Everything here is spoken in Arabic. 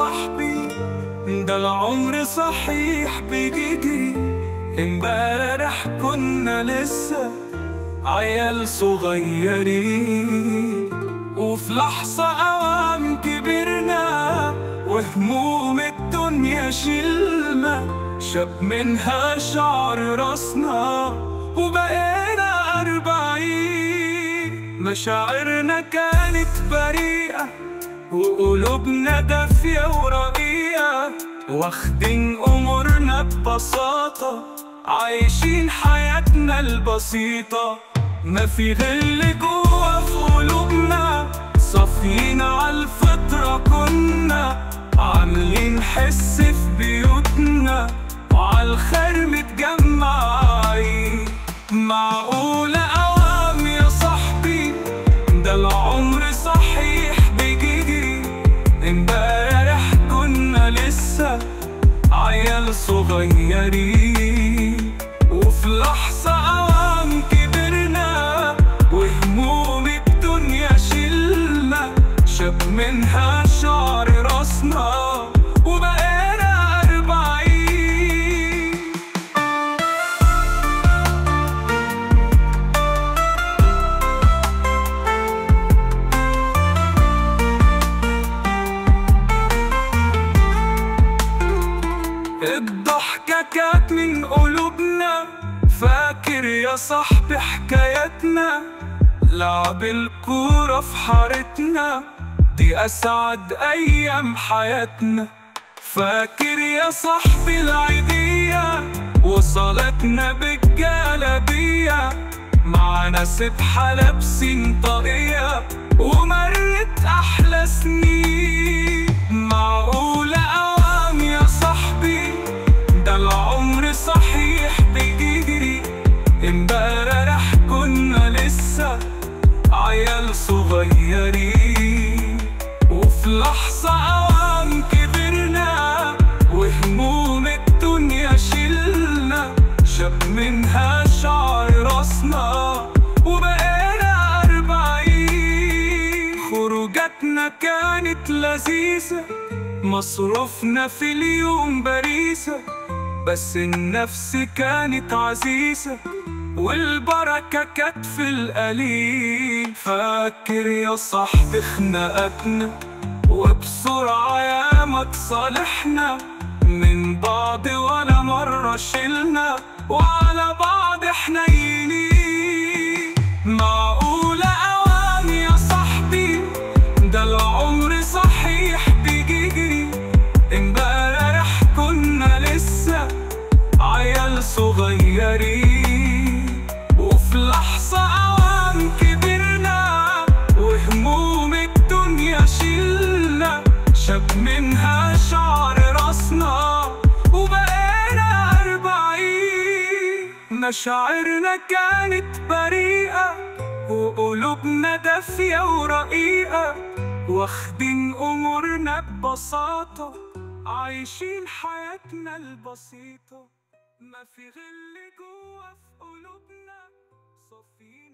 صاحبي، ده العمر صحيح بيجري. امبارح كنا لسه عيال صغيرين، وفي لحظة أوام كبرنا وهموم الدنيا شلنا، شاب منها شعر راسنا وبقينا 40. مشاعرنا كانت بريئة وقلوبنا دافية ورقيقة، واخدين أمورنا ببساطة، عايشين حياتنا البسيطة. ما في غل جوا في قلوبنا، صافيين عالفطرة كنا، عاملين حس في بيوتنا وعالخير متجمعين. معقولة أوام يا صاحبي، ده العمر صحيح بيجري. امبارح كنا لسه عيال صغيرين، وفي لحظة أوام كبرنا وهموم الدنيا شلنا، شاب منها شعر راسنا وبقينا 40. الضحكة كانت من قلوبنا، فاكر يا صاحبي حكايتنا، لعب الكورة في حارتنا، دي أسعد أيام حياتنا. فاكر يا صاحبي العيدية وصلتنا بالجلابية، معانا سبحة لابسين طاقية ومرت أحلى سنين. معقولة أوام يا صاحبي، ده العمر صحيح بيجري. امبارح كنا لسه عيال صغيرين، وفي لحظة أوام كبرنا وهموم الدنيا شلنا، شاب منها شعر راسنا وبقينا 40. خروجاتنا كانت لذيذة، مصروفنا في اليوم باريسة، بس النفس كانت عزيزة والبركة كانت في القليل. فاكر يا صاحبي خناقتنا وبسرعة ياما تصالحنا، من بعض ولا مرة شلنا وعلى بعض حنينين. معقولة أوام يا صاحبي، ده العمر صحيح بيجري. امبارح كنا لسه عيال صغيرين، وفي لحظة أوام كبرنا وهموم الدنيا شلنا، شاب منها شعر راسنا وبقينا 40. مشاعرنا كانت بريئة وقلوبنا دافية ورقيقة، واخدين أمورنا ببساطة، عايشين حياتنا البسيطة. ما في غل جوا في قلوبنا، صافيين